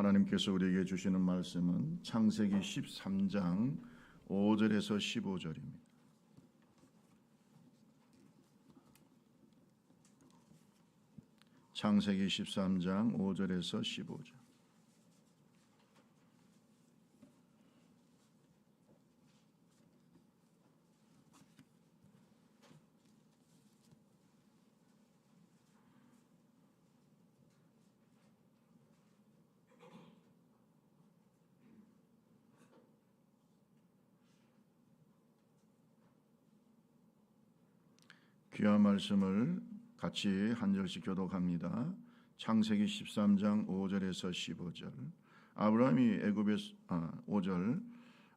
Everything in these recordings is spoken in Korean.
하나님께서 우리에게 주시는 말씀은 창세기 13장 5절에서 15절입니다. 창세기 13장 5절에서 15절. 귀한 말씀을 같이 한 절씩 교독합니다. 창세기 13장 5절에서 15절.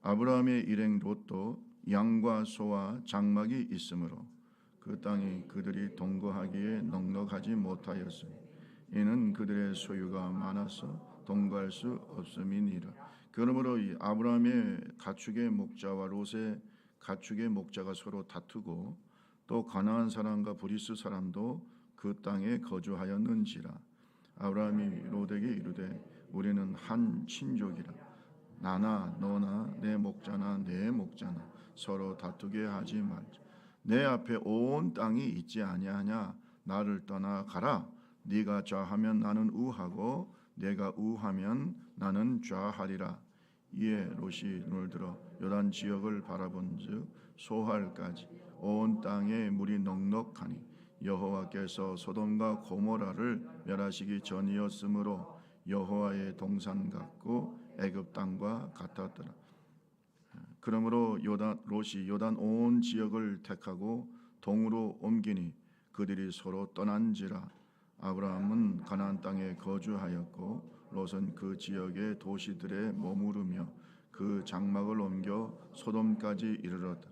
아브라함의 일행 롯도 양과 소와 장막이 있으므로 그 땅이 그들이 동거하기에 넉넉하지 못하였으니 이는 그들의 소유가 많아서 동거할 수 없음이니라. 그러므로 이 아브라함의 가축의 목자와 롯의 가축의 목자가 서로 다투고 또 가나안 사람과 브리스 사람도 그 땅에 거주하였는지라. 아브라함이 롯에게 이르되 우리는 한 친족이라. 나나 너나 내 목자나 내 목자나 서로 다투게 하지 말자. 내 앞에 온 땅이 있지 아니하냐. 나를 떠나 가라. 네가 좌하면 나는 우하고 내가 우하면 나는 좌하리라. 이에 롯이 눈을 들어 요단 지역을 바라본즉 소할까지 온 땅에 물이 넉넉하니 여호와께서 소돔과 고모라를 멸하시기 전이었으므로 여호와의 동산 같고 애굽 땅과 같았더라. 그러므로 롯이 요단 온 지역을 택하고 동으로 옮기니 그들이 서로 떠난지라. 아브라함은 가나안 땅에 거주하였고 롯은 그 지역의 도시들에 머무르며 그 장막을 옮겨 소돔까지 이르렀다.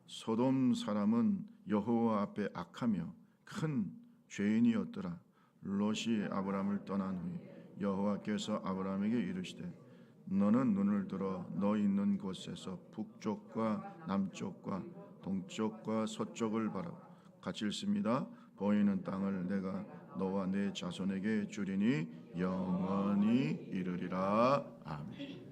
소돔 사람은 여호와 앞에 악하며 큰 죄인이었더라. 롯이 아브라함을 떠난 후에 여호와께서 아브라함에게 이르시되 너는 눈을 들어 너 있는 곳에서 북쪽과 남쪽과 동쪽과 서쪽을 바라보. 같이 읽습니다. 보이는 땅을 내가 너와 내 자손에게 주리니 영원히 이르리라. 아멘.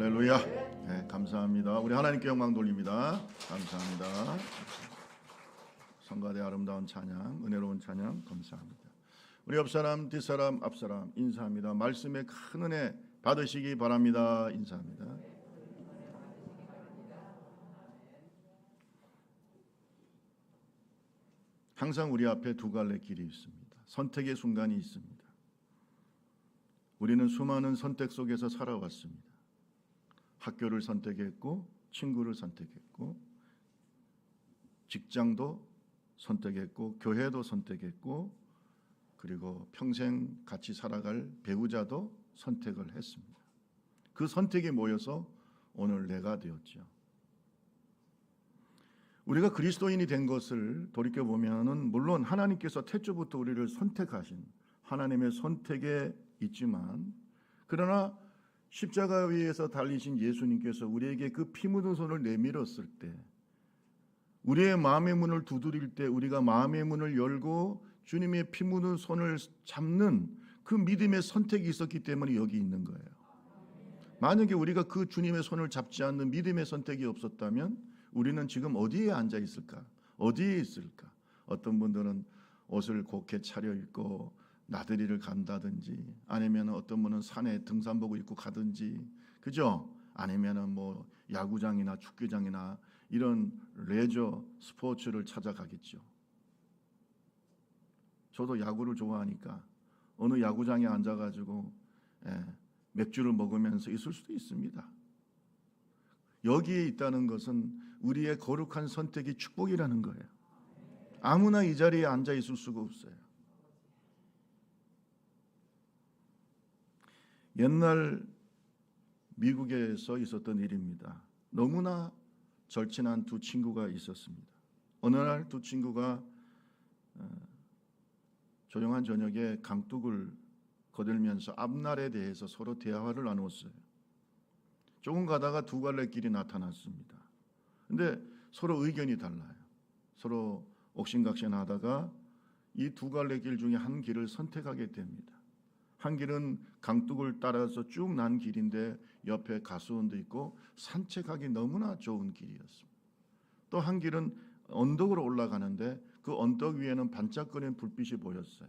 할렐루야. 네, 감사합니다. 우리 하나님께 영광 돌립니다. 감사합니다. 성가대 아름다운 찬양, 은혜로운 찬양 감사합니다. 우리 옆사람, 뒷사람, 앞사람 인사합니다. 말씀의 큰 은혜 받으시기 바랍니다. 인사합니다. 항상 우리 앞에 두 갈래 길이 있습니다. 선택의 순간이 있습니다. 우리는 수많은 선택 속에서 살아왔습니다. 학교를 선택했고, 친구를 선택했고, 직장도 선택했고, 교회도 선택했고, 그리고 평생 같이 살아갈 배우자도 선택을 했습니다. 그 선택이 모여서 오늘 내가 되었죠. 우리가 그리스도인이 된 것을 돌이켜보면은 물론 하나님께서 태초부터 우리를 선택하신 하나님의 선택에 있지만, 그러나 십자가 위에서 달리신 예수님께서 우리에게 그 피 묻은 손을 내밀었을 때, 우리의 마음의 문을 두드릴 때 우리가 마음의 문을 열고 주님의 피 묻은 손을 잡는 그 믿음의 선택이 있었기 때문에 여기 있는 거예요. 만약에 우리가 그 주님의 손을 잡지 않는 믿음의 선택이 없었다면 우리는 지금 어디에 앉아 있을까? 어디에 있을까? 어떤 분들은 옷을 곱게 차려입고 나들이를 간다든지, 아니면 어떤 분은 산에 등산복을 입고 가든지, 그죠? 아니면은 뭐 야구장이나 축구장이나 이런 레저 스포츠를 찾아가겠죠. 저도 야구를 좋아하니까 어느 야구장에 앉아가지고 맥주를 먹으면서 있을 수도 있습니다. 여기에 있다는 것은 우리의 거룩한 선택이 축복이라는 거예요. 아무나 이 자리에 앉아 있을 수가 없어요. 옛날 미국에서 있었던 일입니다. 너무나 절친한 두 친구가 있었습니다. 어느 날 두 친구가 조용한 저녁에 강둑을 거들면서 앞날에 대해서 서로 대화를 나누었어요. 조금 가다가 두 갈래 길이 나타났습니다. 근데 서로 의견이 달라요. 서로 옥신각신하다가 이 두 갈래 길 중에 한 길을 선택하게 됩니다. 한 길은 강둑을 따라서 쭉 난 길인데 옆에 가수원도 있고 산책하기 너무나 좋은 길이었습니다. 또 한 길은 언덕으로 올라가는데 그 언덕 위에는 반짝거리는 불빛이 보였어요.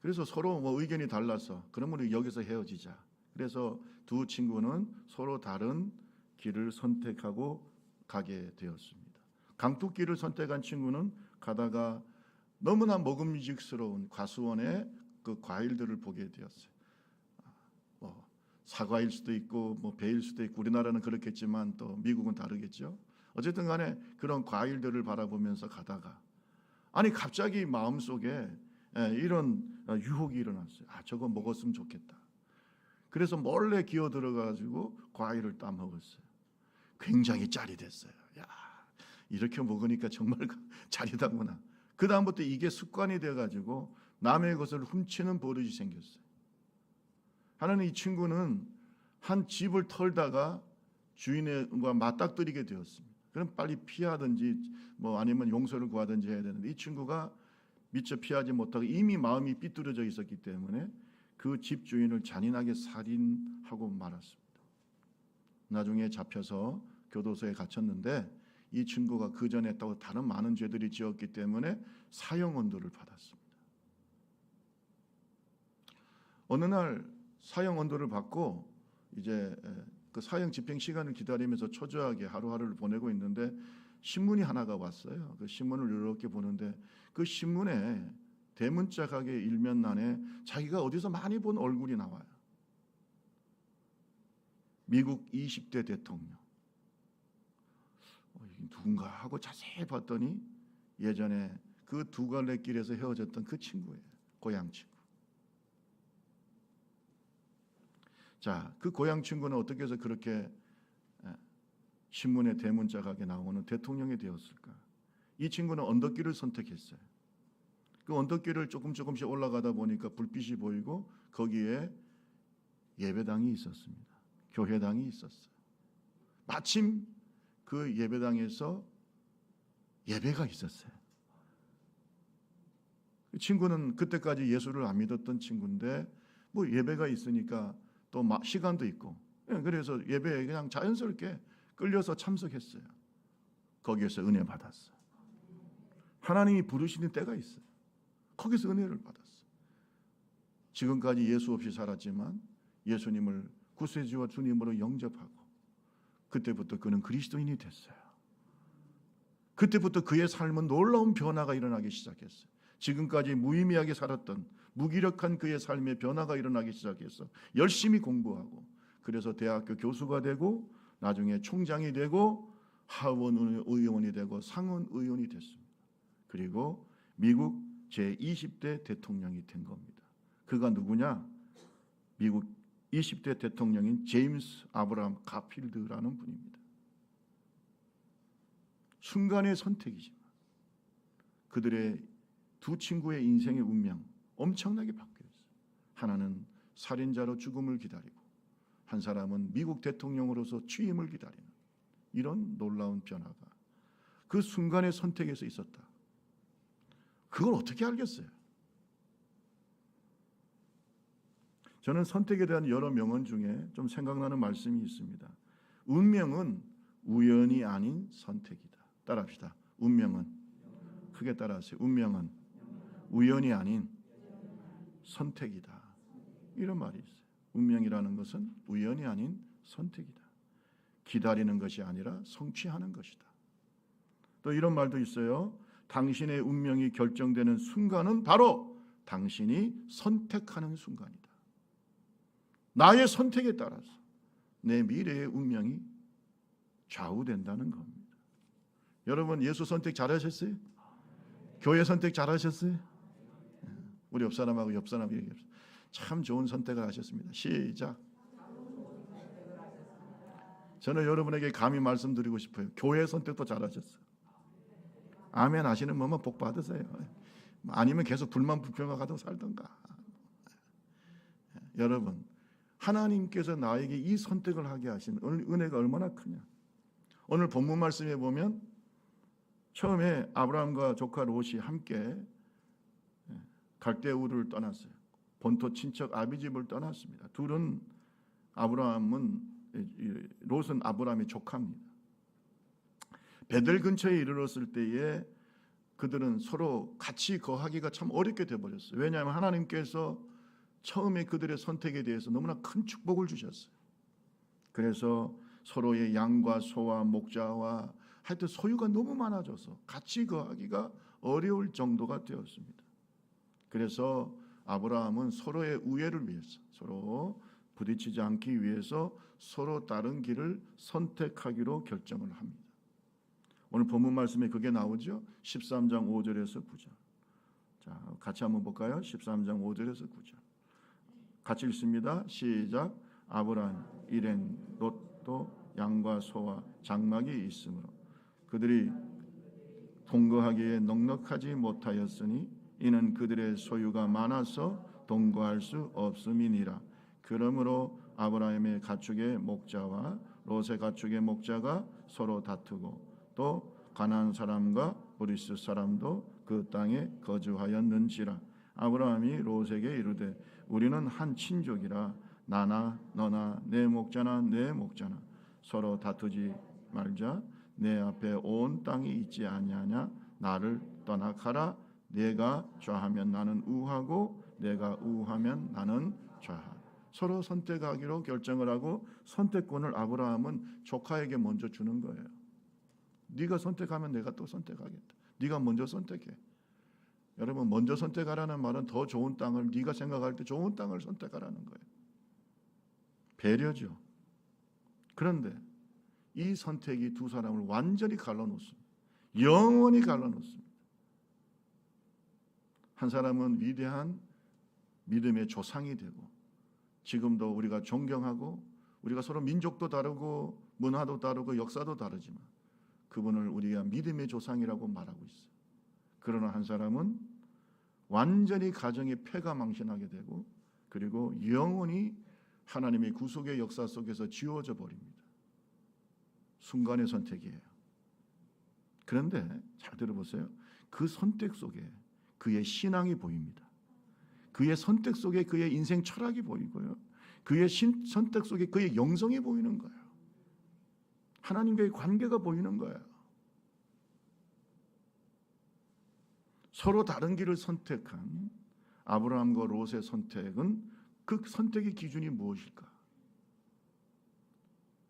그래서 서로 뭐 의견이 달라서 그러면 우리 여기서 헤어지자. 그래서 두 친구는 서로 다른 길을 선택하고 가게 되었습니다. 강둑길을 선택한 친구는 가다가 너무나 먹음직스러운 과수원의 그 과일들을 보게 되었어요. 뭐 사과일 수도 있고 뭐 배일 수도 있고, 우리나라는 그렇겠지만 또 미국은 다르겠죠. 어쨌든 간에 그런 과일들을 바라보면서 가다가 아니 갑자기 마음속에 이런 유혹이 일어났어요. 저거 먹었으면 좋겠다. 그래서 몰래 기어 들어가지고 과일을 따 먹었어요. 굉장히 짜릿했어요. 야, 이렇게 먹으니까 정말 짜릿하구나. 그 다음부터 이게 습관이 돼가지고 남의 것을 훔치는 버릇이 생겼어요. 하나는 이 친구는 한 집을 털다가 주인과 맞닥뜨리게 되었습니다. 그럼 빨리 피하든지 뭐 아니면 용서를 구하든지 해야 되는데, 이 친구가 미처 피하지 못하고 이미 마음이 삐뚤어져 있었기 때문에 그 집 주인을 잔인하게 살인하고 말았습니다. 나중에 잡혀서 교도소에 갇혔는데 이 친구가 그 전에 또 다른 많은 죄들이 지었기 때문에 사형 언도를 받았습니다. 어느 날 사형 언도를 받고 이제 그 사형 집행 시간을 기다리면서 초조하게 하루하루를 보내고 있는데 신문이 하나가 왔어요. 그 신문을 이렇게 보는데 그 신문에 대문짝하게 일면란에 자기가 어디서 많이 본 얼굴이 나와요. 미국 20대 대통령. 누군가 하고 자세히 봤더니 예전에 그 두 갈래 길에서 헤어졌던 그 친구예요. 고향 친구. 자, 그 고향 친구는 어떻게 해서 그렇게 신문에 대문짝하게 나오는 대통령이 되었을까? 이 친구는 언덕길을 선택했어요. 그 언덕길을 조금씩 올라가다 보니까 불빛이 보이고 거기에 예배당이 있었습니다. 교회당이 있었어요. 마침 그 예배당에서 예배가 있었어요. 그 친구는 그때까지 예수를 안 믿었던 친구인데 뭐 예배가 있으니까 또 시간도 있고, 그래서 예배에 그냥 자연스럽게 끌려서 참석했어요. 거기에서 은혜 받았어요. 하나님이 부르시는 때가 있어요. 거기서 은혜를 받았어요. 지금까지 예수 없이 살았지만 예수님을 구세주와 주님으로 영접하고 그때부터 그는 그리스도인이 됐어요. 그때부터 그의 삶은 놀라운 변화가 일어나기 시작했어요. 지금까지 무의미하게 살았던 무기력한 그의 삶의 변화가 일어나기 시작해서 열심히 공부하고, 그래서 대학교 교수가 되고 나중에 총장이 되고 하원 의원이 되고 상원 의원이 됐습니다. 그리고 미국 제20대 대통령이 된 겁니다. 그가 누구냐? 미국 20대 대통령인 제임스 아브라함 가필드라는 분입니다. 순간의 선택이지만 그들의 두 친구의 인생의 운명 엄청나게 바뀌었어요. 하나는 살인자로 죽음을 기다리고 한 사람은 미국 대통령으로서 취임을 기다리는 이런 놀라운 변화가 그 순간의 선택에서 있었다. 그걸 어떻게 알겠어요? 저는 선택에 대한 여러 명언 중에 좀 생각나는 말씀이 있습니다. 운명은 우연이 아닌 선택이다. 따라합시다. 운명은, 크게 따라하세요. 운명은 우연이 아닌 선택이다. 이런 말이 있어요. 운명이라는 것은 우연이 아닌 선택이다. 기다리는 것이 아니라 성취하는 것이다. 또 이런 말도 있어요. 당신의 운명이 결정되는 순간은 바로 당신이 선택하는 순간이다. 나의 선택에 따라서 내 미래의 운명이 좌우된다는 겁니다. 여러분, 예수 선택 잘하셨어요? 교회 선택 잘하셨어요? 우리 옆 사람하고 옆 사람 얘기합시다. 참 좋은 선택을 하셨습니다. 시작. 저는 여러분에게 감히 말씀드리고 싶어요. 교회 선택도 잘하셨어요. 아멘 하시는 분만 복 받으세요. 아니면 계속 불만 불평하고 살던가. 여러분, 하나님께서 나에게 이 선택을 하게 하신 은혜가 얼마나 크냐. 오늘 본문 말씀에 보면 처음에 아브라함과 조카 롯이 함께 갈대우를 떠났어요. 본토 친척 아비집을 떠났습니다. 둘은 롯은 아브라함의 조카입니다. 베델 근처에 이르렀을 때에 그들은 서로 같이 거하기가 참 어렵게 되어버렸어요. 왜냐하면 하나님께서 처음에 그들의 선택에 대해서 너무나 큰 축복을 주셨어요. 그래서 서로의 양과 소와 목자와 하여튼 소유가 너무 많아져서 같이 거하기가 어려울 정도가 되었습니다. 그래서 아브라함은 서로의 우애를 위해서, 서로 부딪히지 않기 위해서 서로 다른 길을 선택하기로 결정을 합니다. 오늘 본문 말씀에 그게 나오죠. 13장 5절에서 9절. 자, 같이 한번 볼까요? 13장 5절에서 9절. 같이 읽습니다. 시작. 아브라함 일행 롯도 양과 소와 장막이 있으므로 그들이 동거하기에 넉넉하지 못하였으니 이는 그들의 소유가 많아서 동거할 수 없음이니라. 그러므로 아브라함의 가축의 목자와 롯의 가축의 목자가 서로 다투고 또 가나안 사람과 브리스 사람도 그 땅에 거주하였는지라. 아브라함이 롯에게 이르되 우리는 한 친족이라 나나 너나 내 목자나 내 목자나 서로 다투지 말자. 내 앞에 온 땅이 있지 아니하냐. 나를 떠나 가라. 내가 좌하면 나는 우하고 내가 우하면 나는 좌하. 서로 선택하기로 결정을 하고 선택권을 아브라함은 조카에게 먼저 주는 거예요. 네가 선택하면 내가 또 선택하겠다. 네가 먼저 선택해. 여러분, 먼저 선택하라는 말은 더 좋은 땅을, 네가 생각할 때 좋은 땅을 선택하라는 거예요. 배려죠. 그런데 이 선택이 두 사람을 완전히 갈라놓습니다. 영원히 갈라놓습니다. 한 사람은 위대한 믿음의 조상이 되고 지금도 우리가 존경하고 우리가 서로 민족도 다르고 문화도 다르고 역사도 다르지만 그분을 우리가 믿음의 조상이라고 말하고 있어요. 그러나 한 사람은 완전히 가정의 폐가 망신하게 되고 그리고 영원히 하나님의 구속의 역사 속에서 지워져 버립니다. 순간의 선택이에요. 그런데 잘 들어보세요. 그 선택 속에 그의 신앙이 보입니다. 그의 선택 속에 그의 인생 철학이 보이고요. 그의 선택 속에 그의 영성이 보이는 거예요. 하나님과의 관계가 보이는 거예요. 서로 다른 길을 선택한 아브라함과 롯의 선택은 그 선택의 기준이 무엇일까?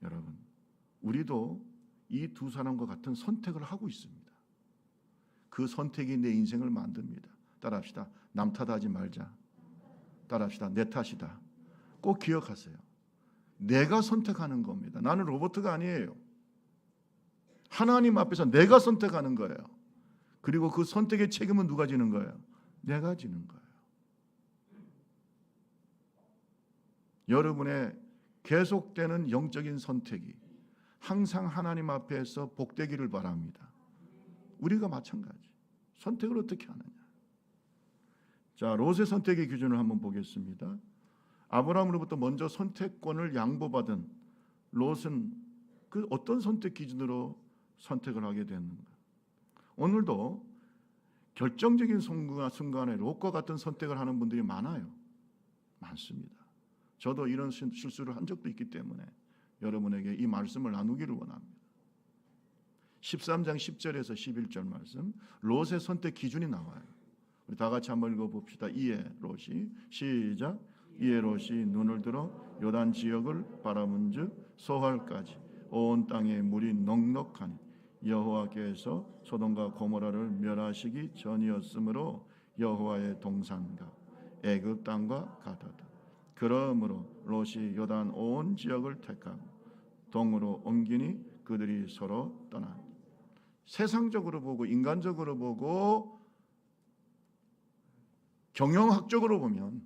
여러분, 우리도 이 두 사람과 같은 선택을 하고 있습니다. 그 선택이 내 인생을 만듭니다. 따라합시다. 남 탓하지 말자. 따라합시다. 내 탓이다. 꼭 기억하세요. 내가 선택하는 겁니다. 나는 로봇가 아니에요. 하나님 앞에서 내가 선택하는 거예요. 그리고 그 선택의 책임은 누가 지는 거예요? 내가 지는 거예요. 여러분의 계속되는 영적인 선택이 항상 하나님 앞에서 복되기를 바랍니다. 우리가 마찬가지. 선택을 어떻게 하느냐. 자, 롯의 선택의 기준을 한번 보겠습니다. 아브라함으로부터 먼저 선택권을 양보받은 롯은 그 어떤 선택 기준으로 선택을 하게 됐는가? 오늘도 결정적인 순간에 롯과 같은 선택을 하는 분들이 많아요. 많습니다. 저도 이런 실수를 한 적도 있기 때문에 여러분에게 이 말씀을 나누기를 원합니다. 13장 10절에서 11절 말씀, 롯의 선택 기준이 나와요. 우리 다 같이 한번 읽어봅시다. 이에 롯이, 시작. 이에 롯이 눈을 들어 요단 지역을 바라본즉 소할까지 온 땅에 물이 넉넉하니 여호와께서 소돔과 고모라를 멸하시기 전이었으므로 여호와의 동산과 애굽 땅과 같았다. 그러므로 롯이 요단 온 지역을 택하고 동으로 옮기니 그들이 서로 떠나. 세상적으로 보고 인간적으로 보고 경영학적으로 보면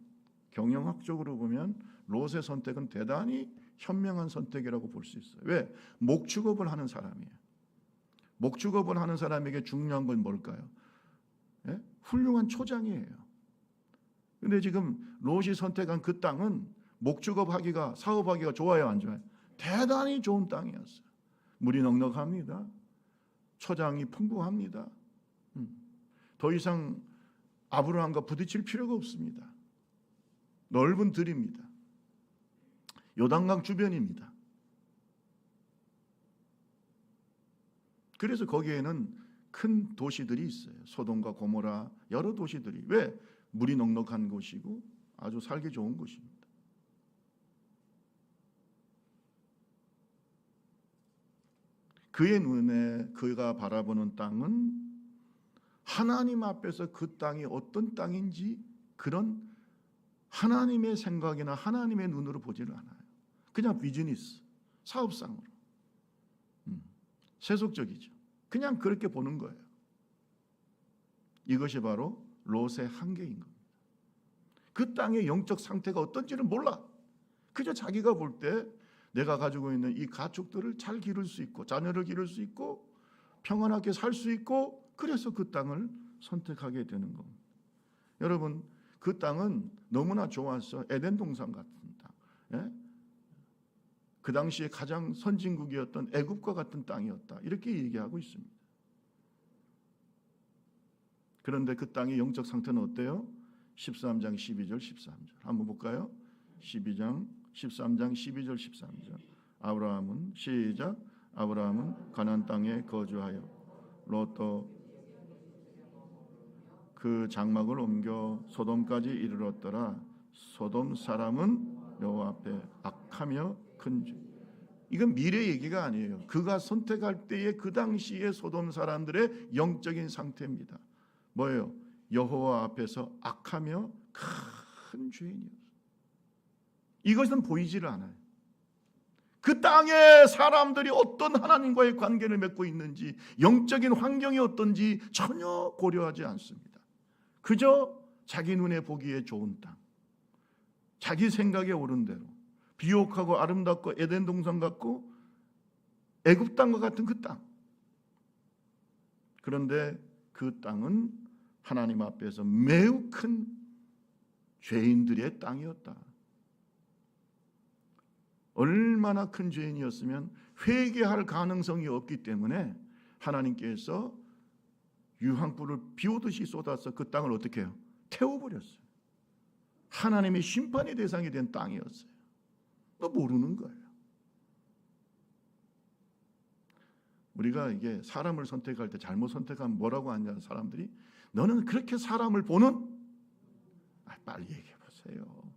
롯의 선택은 대단히 현명한 선택이라고 볼 수 있어요. 왜? 목축업을 하는 사람이에요. 목축업을 하는 사람에게 중요한 건 뭘까요? 예? 훌륭한 초장이에요. 근데 지금 롯이 선택한 그 땅은 목축업하기가 사업하기가 좋아요, 안 좋아요? 대단히 좋은 땅이었어요. 물이 넉넉합니다. 초장이 풍부합니다. 더 이상 아브라함과 부딪힐 필요가 없습니다. 넓은 들입니다. 요단강 주변입니다. 그래서 거기에는 큰 도시들이 있어요. 소돔과 고모라 여러 도시들이. 왜? 물이 넉넉한 곳이고 아주 살기 좋은 곳입니다. 그의 눈에 그가 바라보는 땅은 하나님 앞에서 그 땅이 어떤 땅인지 그런 하나님의 생각이나 하나님의 눈으로 보지를 않아요. 그냥 비즈니스, 사업상으로. 세속적이죠. 그냥 그렇게 보는 거예요. 이것이 바로 롯의 한계인 겁니다. 그 땅의 영적 상태가 어떤지를 몰라. 그저 자기가 볼 때 내가 가지고 있는 이 가축들을 잘 기를 수 있고 자녀를 기를 수 있고 평안하게 살 수 있고 그래서 그 땅을 선택하게 되는 겁니다. 여러분, 그 땅은 너무나 좋았어. 에덴 동산 같은 땅. 예? 그 당시에 가장 선진국이었던 애굽과 같은 땅이었다. 이렇게 얘기하고 있습니다. 그런데 그 땅의 영적 상태는 어때요? 13장 12절 13절 한번 볼까요? 13장 12절 13절 아브라함은 시작. 아브라함은 가나안 땅에 거주하여 롯도 그 장막을 옮겨 소돔까지 이르렀더라. 소돔 사람은 여호와 앞에 악하며 큰 죄. 이건 미래 얘기가 아니에요. 그가 선택할 때의 그 당시의 소돔 사람들의 영적인 상태입니다. 뭐예요? 여호와 앞에서 악하며 큰 죄인이었어요. 이것은 보이지를 않아요. 그 땅의 사람들이 어떤 하나님과의 관계를 맺고 있는지, 영적인 환경이 어떤지 전혀 고려하지 않습니다. 그저 자기 눈에 보기에 좋은 땅, 자기 생각에 옳은 대로 비옥하고 아름답고 에덴 동산 같고 애굽 땅과 같은 그 땅. 그런데 그 땅은 하나님 앞에서 매우 큰 죄인들의 땅이었다. 얼마나 큰 죄인이었으면 회개할 가능성이 없기 때문에 하나님께서 유황불을 비오듯이 쏟아서 그 땅을 어떻게 해요? 태워버렸어요. 하나님의 심판의 대상이 된 땅이었어요. 또 모르는 거예요. 우리가 이게 사람을 선택할 때 잘못 선택하면 뭐라고 하냐, 사람들이 너는 그렇게 사람을 보는, 빨리 얘기해 보세요.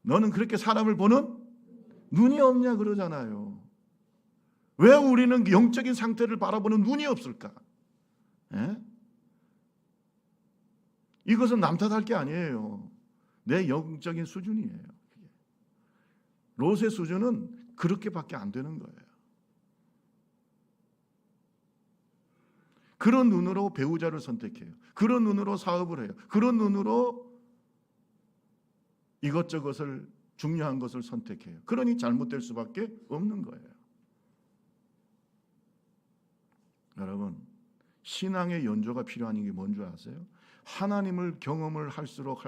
너는 그렇게 사람을 보는 눈이 없냐 그러잖아요. 왜 우리는 영적인 상태를 바라보는 눈이 없을까? 예? 이것은 남 탓할 게 아니에요. 내 영적인 수준이에요. 롯의 수준은 그렇게밖에 안 되는 거예요. 그런 눈으로 배우자를 선택해요. 그런 눈으로 사업을 해요. 그런 눈으로 이것저것을, 중요한 것을 선택해요. 그러니 잘못될 수밖에 없는 거예요. 여러분, 신앙의 연조가 필요한 게 뭔지 아세요? 하나님을 경험을 할수록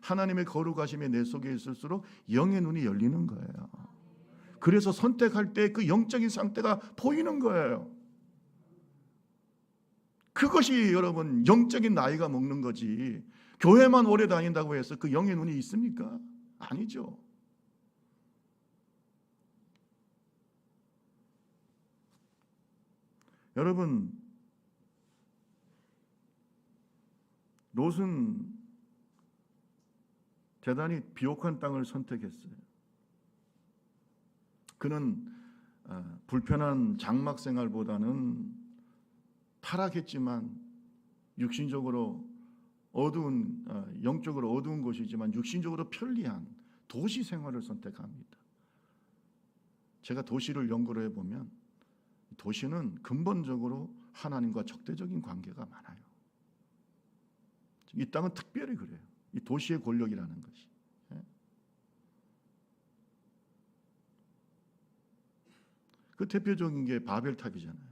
하나님의 거룩하심이 내 속에 있을수록 영의 눈이 열리는 거예요. 그래서 선택할 때 그 영적인 상태가 보이는 거예요. 그것이 여러분 영적인 나이가 먹는 거지. 교회만 오래 다닌다고 해서 그 영의 눈이 있습니까? 아니죠. 여러분, 롯은 대단히 비옥한 땅을 선택했어요. 그는 불편한 장막 생활보다는 타락했지만 육신적으로 어두운, 영적으로 어두운 곳이지만 육신적으로 편리한 도시 생활을 선택합니다. 제가 도시를 연구를 해보면 도시는 근본적으로 하나님과 적대적인 관계가 많아요. 이 땅은 특별히 그래요. 이 도시의 권력이라는 것이. 그 대표적인 게 바벨탑이잖아요.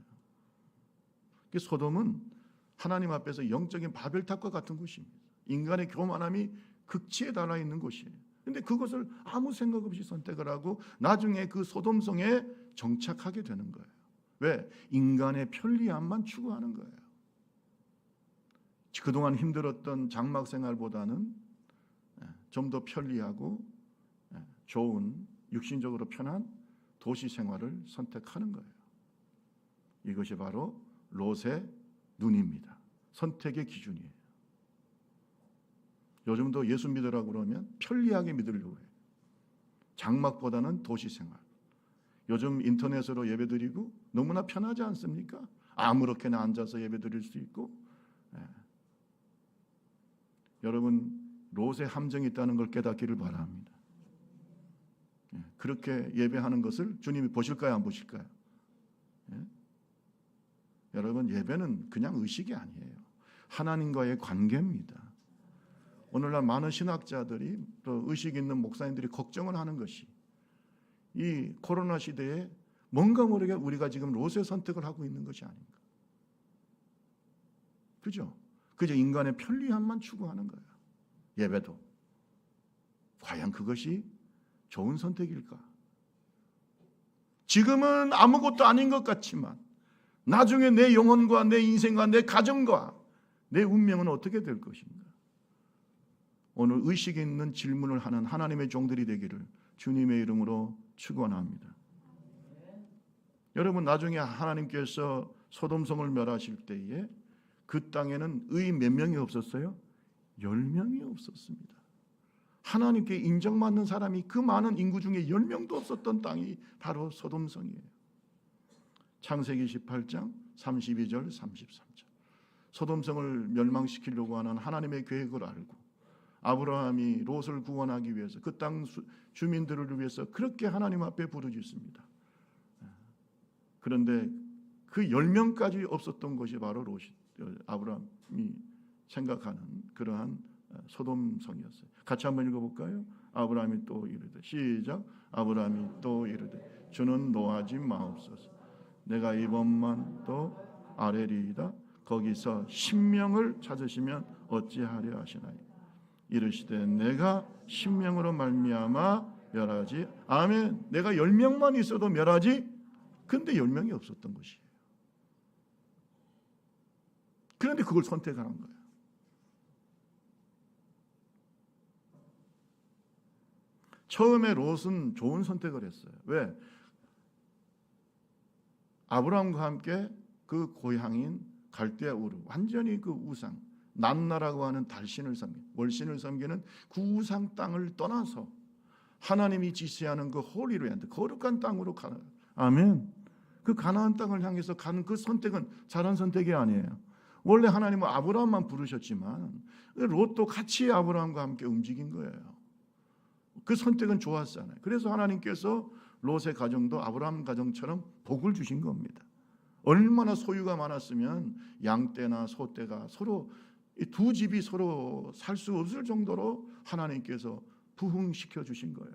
소돔은 하나님 앞에서 영적인 바벨탑과 같은 곳입니다. 인간의 교만함이 극치에 달아 있는 곳이에요. 그런데 그것을 아무 생각 없이 선택을 하고 나중에 그 소돔성에 정착하게 되는 거예요. 왜? 인간의 편리함만 추구하는 거예요. 그동안 힘들었던 장막 생활보다는 좀 더 편리하고 좋은, 육신적으로 편한 도시 생활을 선택하는 거예요. 이것이 바로 롯의 눈입니다. 선택의 기준이에요. 요즘도 예수 믿으라고 그러면 편리하게 믿으려고 해요. 장막보다는 도시 생활. 요즘 인터넷으로 예배드리고 너무나 편하지 않습니까? 아무렇게나 앉아서 예배드릴 수 있고. 여러분, 롯의 함정이 있다는 걸 깨닫기를 바랍니다. 그렇게 예배하는 것을 주님이 보실까요, 안 보실까요? 여러분, 예배는 그냥 의식이 아니에요. 하나님과의 관계입니다. 오늘날 많은 신학자들이, 또 의식 있는 목사님들이 걱정을 하는 것이 이 코로나 시대에 뭔가 모르게 우리가 지금 롯의 선택을 하고 있는 것이 아닌가. 그죠? 그저 인간의 편리함만 추구하는 거예요. 예배도. 과연 그것이 좋은 선택일까? 지금은 아무것도 아닌 것 같지만 나중에 내 영혼과 내 인생과 내 가정과 내 운명은 어떻게 될 것인가? 오늘 의식 있는 질문을 하는 하나님의 종들이 되기를 주님의 이름으로 축원합니다. 여러분, 나중에 하나님께서 소돔성을 멸하실 때에 그 땅에는 의 몇 명이 없었어요? 10명이 없었습니다. 하나님께 인정받는 사람이 그 많은 인구 중에 10명도 없었던 땅이 바로 소돔성이에요. 창세기 18장 32절 33절. 소돔성을 멸망시키려고 하는 하나님의 계획을 알고 아브라함이 롯을 구원하기 위해서 그 땅 주민들을 위해서 그렇게 하나님 앞에 부르짖습니다. 그런데 그 10명까지 없었던 것이 바로 아브라함이 생각하는 그러한 소돔성이었어요. 같이 한번 읽어볼까요? 아브라함이 또 이르되, 시작. 아브라함이 또 이르되, 주는 노하지 마옵소서. 내가 이번만 또 아뢰리이다. 거기서 10명을 찾으시면 어찌하려 하시나요? 이르시되 내가 10명으로 말미암아 멸하지. 아멘. 내가 10명만 있어도 멸하지. 근데 10명이 없었던 것이에요. 그런데 그걸 선택하는 거예요. 처음에 롯은 좋은 선택을 했어요. 왜? 아브라함과 함께 그 고향인 갈대아 우르, 완전히 그 우상, 난나라고 하는 달신을 섬기는, 월신을 섬기는 그 우상 땅을 떠나서 하나님이 지시하는 그 홀리랜드, 거룩한 땅으로 가는, 아멘. 그 가나안 땅을 향해서 가는 그 선택은 잘한 선택이 아니에요. 원래 하나님은 아브라함만 부르셨지만 롯도 같이 아브라함과 함께 움직인 거예요. 그 선택은 좋았잖아요. 그래서 하나님께서 롯의 가정도 아브라함 가정처럼 복을 주신 겁니다. 얼마나 소유가 많았으면 양떼나 소떼가 서로 두 집이 서로 살 수 없을 정도로 하나님께서 부흥시켜 주신 거예요.